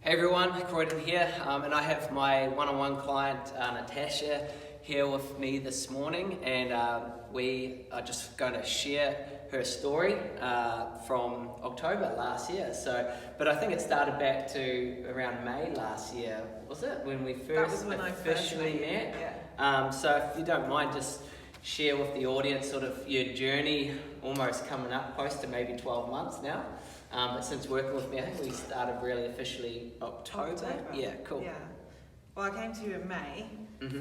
Hey everyone, Croydon here, and I have my one-on-one client Natasha here with me this morning, and we are just going to share her story from October last year. But I think it started back to around May last year, was it? When we first officially met? Yeah. So if you don't mind, just share with the audience sort of your journey, almost coming up close to maybe 12 months now. But since working with me, I think we started really officially October. Yeah, cool. Yeah. Well, I came to you in May,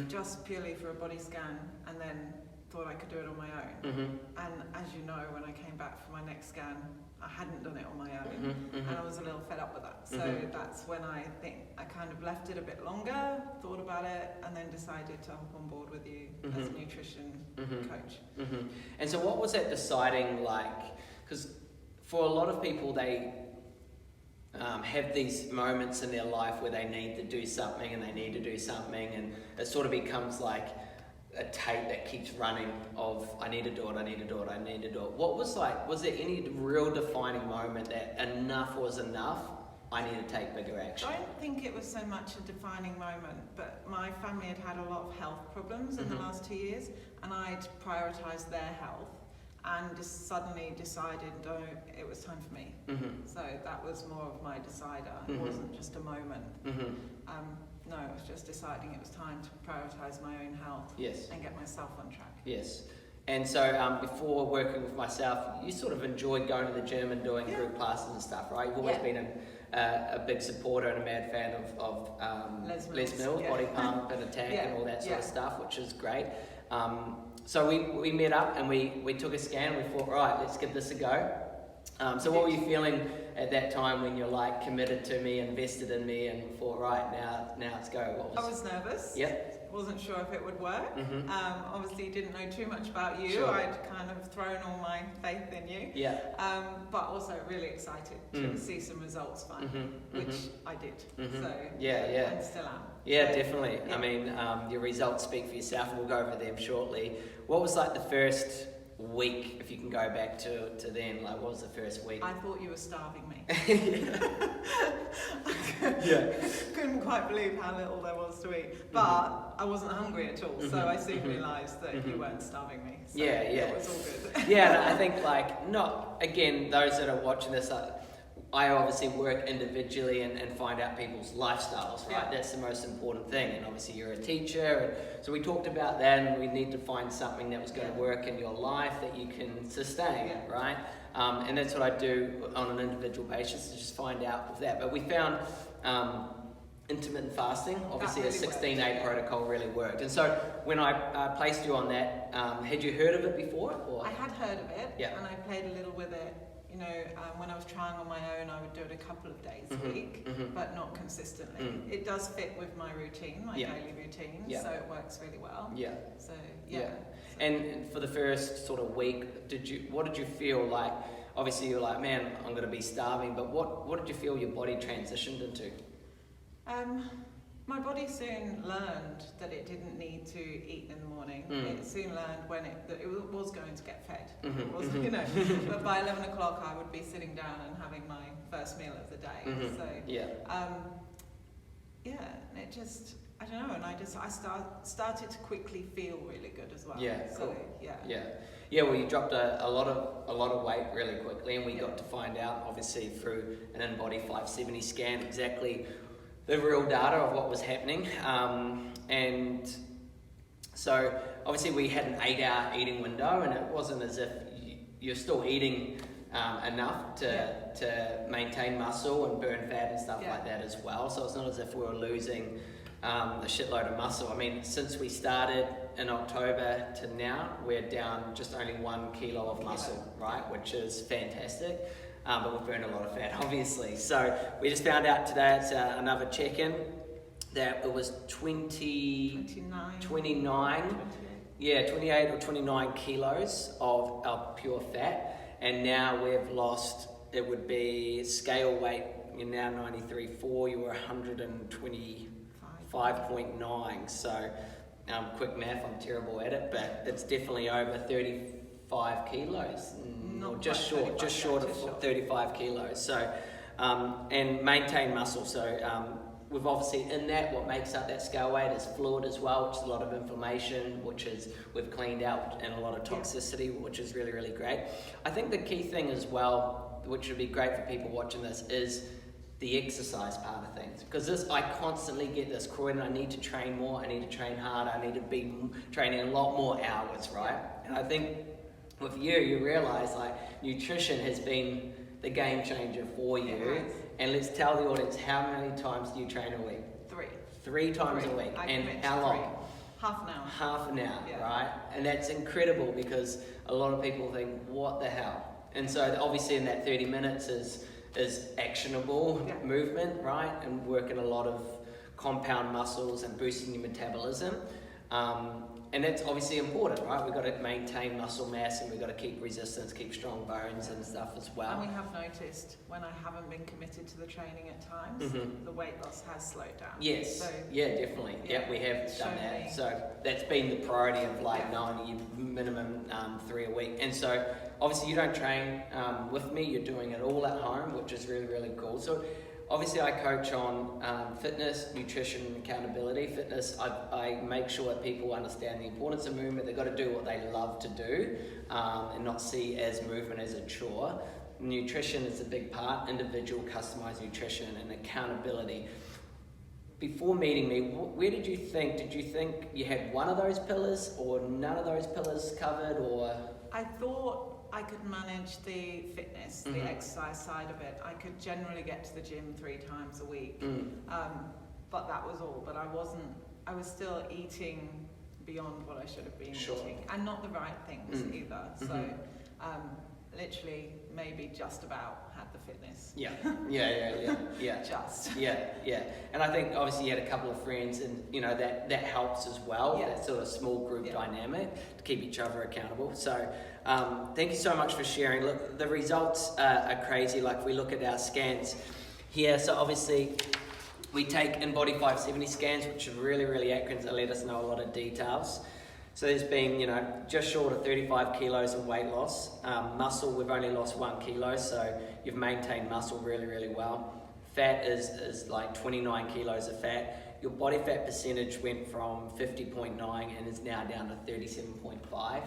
just purely for a body scan, and then thought I could do it on my own. And as you know, when I came back for my next scan, I hadn't done it on my own, and I was a little fed up with that. So that's when I think I kind of left it a bit longer, thought about it, and then decided to hop on board with you as a nutrition coach. And so what was that deciding like? Because for a lot of people, they have these moments in their life where they need to do something and it sort of becomes like a tape that keeps running of I need to do it, I need to do it, I need to do it. What was there any real defining moment that enough was enough, I need to take bigger action? I don't think it was so much a defining moment, but my family had a lot of health problems in the last 2 years, and I'd prioritised their health and just suddenly decided it was time for me. So that was more of my decider. It wasn't just a moment. No, it was just deciding it was time to prioritise my own health and get myself on track. Yes. And so before working with myself, you sort of enjoyed going to the gym and doing group classes and stuff, right? You've always been a big supporter and a mad fan of Les Mills, Body Pump and Attack and all that sort of stuff, which is great. So we met up and we took a scan and we thought, right, let's give this a go. So what were you feeling at that time when you're like committed to me, invested in me, and thought, right, now let's go? I was nervous. Yep. Wasn't sure if it would work. Obviously didn't know too much about you. Sure. I'd kind of thrown all my faith in you. Yeah. But also really excited to see some results finally, which I did. So and still am. Yeah, definitely. Yeah. I mean, your results speak for yourself, and we'll go over them shortly. What was like the first week, if you can go back to then, like what was the first week? I thought you were starving me. Yeah. Couldn't quite believe how little there was to eat, but I wasn't hungry at all, so I soon realised that you weren't starving me. So it was all good. Yeah, and I think those that are watching this, I obviously work individually and find out people's lifestyles, right? That's the most important thing. And obviously you're a teacher, and so we talked about that, and we need to find something that was going to work in your life that you can sustain, right? And that's what I do on an individual basis, to just find out with that. But we found intermittent fasting, obviously really a 16-day protocol really worked. And so when I placed you on that, had you heard of it before? Or? I had heard of it, and I played a little with it. You know, when I was trying on my own, I would do it a couple of days a week, but not consistently. It does fit with my routine, my daily routine, so it works really well. So And for the first sort of week, what did you feel like? Obviously, you're like, man, I'm going to be starving, but what did you feel your body transitioned into? My body soon learned that it didn't need to eat in the morning. It soon learned that it was going to get fed. It was, but by 11 o'clock I would be sitting down and having my first meal of the day. So it just, I don't know, and I started to quickly feel really good as well. Yeah, so, cool. Yeah. Well, you dropped a lot of weight really quickly, and we got to find out, obviously, through an in-body 570 scan exactly the real data of what was happening. And so obviously we had an 8-hour eating window, and it wasn't as if you're still eating enough to maintain muscle and burn fat and stuff like that as well. So it's not as if we were losing a shitload of muscle. I mean, since we started in October to now, we're down just only 1 kilo of muscle, right? Which is fantastic. But we've burned a lot of fat, obviously. So we just found out today, it's another check-in, that it was 28 or 29 kilos of pure fat. And now we've lost, it would be scale weight, you're now 93.4, you were 125.9. So quick math, I'm terrible at it, but it's definitely over 35 kilos. Just short of 35 kilos. So and maintain muscle. So we've obviously, in that, what makes up that scale weight is fluid as well, which is a lot of inflammation, we've cleaned out, and a lot of toxicity, which is really, really great. I think the key thing as well, which would be great for people watching this, is the exercise part of things. Because I constantly get this, Croydon, I need to train more, I need to train harder, I need to be training a lot more hours, right? And I think with you realise like nutrition has been the game changer for you. And let's tell the audience, how many times do you train a week? 3. 3 times a week. And how long? Half an hour. Half an hour, right? And that's incredible because a lot of people think, what the hell? And so obviously in that 30 minutes is actionable movement, right? And working a lot of compound muscles and boosting your metabolism. And that's obviously important, right? We've got to maintain muscle mass and we've got to keep resistance, keep strong bones and stuff as well. And we have noticed when I haven't been committed to the training at times, the weight loss has slowed down. Yes, so, definitely. Yeah, we have done that. So that's been the priority of like knowing you minimum 3 a week. And so obviously you don't train with me, you're doing it all at home, which is really, really cool. So obviously I coach on fitness, nutrition, and accountability. Fitness, I make sure that people understand the importance of movement. They've got to do what they love to do and not see as movement as a chore. Nutrition is a big part, individual customized nutrition, and accountability. Before meeting me, where did you think you had one of those pillars or none of those pillars covered, or? I thought I could manage the fitness, the exercise side of it. I could generally get to the gym 3 times a week, but that was all. But I was still eating beyond what I should have been eating, and not the right things either. So literally maybe just about had the fitness. Yeah. Just. Yeah. And I think obviously you had a couple of friends, and you know that helps as well. That sort of small group dynamic to keep each other accountable. So thank you so much for sharing. Look, the results are crazy. Like we look at our scans here. So obviously we take in-body 570 scans, which are really, really accurate. They let us know a lot of details. So there's been, just short of 35 kilos in weight loss. Muscle, we've only lost 1 kilo, so you've maintained muscle really, really well. Fat is like 29 kilos of fat. Your body fat percentage went from 50.9 and is now down to 37.5.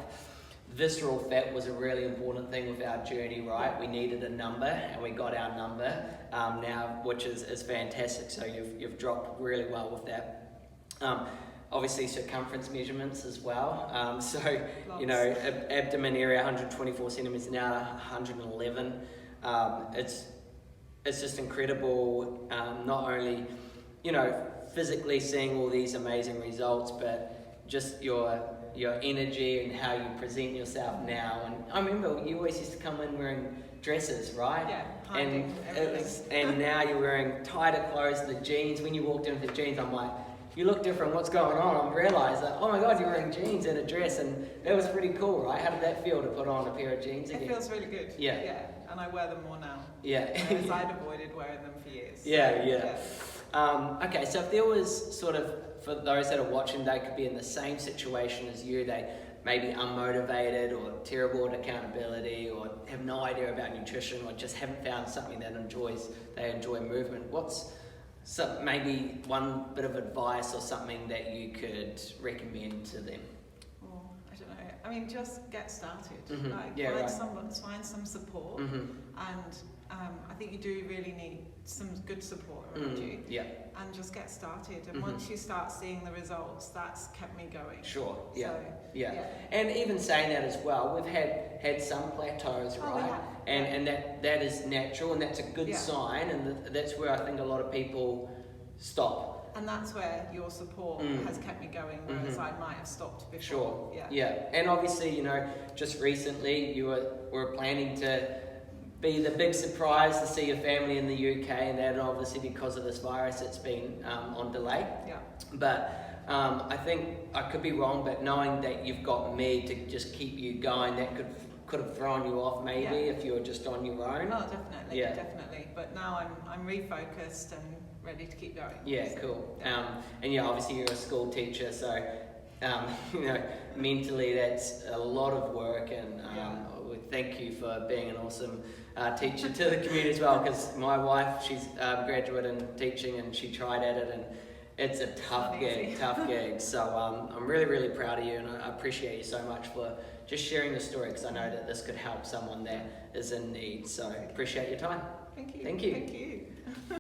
Visceral fat was a really important thing with our journey, right? We needed a number, and we got our number now, which is fantastic. So you've dropped really well with that. Obviously circumference measurements as well. Abdomen area 124 centimeters now 111. It's just incredible. Not only, physically seeing all these amazing results, but just your energy and how you present yourself now. And I remember you always used to come in wearing dresses, right? Yeah, hiding everything. And now you're wearing tighter clothes, the jeans. When you walked in with the jeans, I'm like, you look different, what's going on? I realised that, oh my God, you're wearing jeans and a dress, and that was pretty cool, right? How did that feel to put on a pair of jeans again? It feels really good. Yeah. And I wear them more now. Yeah. Whereas I'd avoided wearing them for years. Yeah. Okay, so if there was sort of, for those that are watching, they could be in the same situation as you, they may be unmotivated or terrible at accountability or have no idea about nutrition or just haven't found something that they enjoy movement. What's maybe one bit of advice or something that you could recommend to them? Well, I don't know. I mean, just get started. Find some support, and I think you do really need some good support around you. Yeah. And just get started. And once you start seeing the results, that's kept me going. Sure. Yeah. And even saying that as well, we've had some plateaus, right? And that is natural, and that's a good sign, and that's where I think a lot of people stop. And that's where your support has kept me going, whereas I might have stopped before. Sure. Yeah. And obviously, just recently you were planning to be the big surprise to see your family in the UK, and that obviously because of this virus it's been on delay. Yeah. But I think I could be wrong, but knowing that you've got me to just keep you going, that could have thrown you off maybe if you were just on your own. Oh, definitely. But now I'm refocused and ready to keep going. Yeah, cool. And obviously you're a school teacher, so you know, mentally that's a lot of work, and we thank you for being an awesome teacher to the community as well, because my wife, she's a graduate in teaching and she tried at it, and it's a tough gig. So I'm really, really proud of you, and I appreciate you so much for just sharing the story, because I know that this could help someone that is in need. So appreciate your time. Thank you. Thank you. Thank you.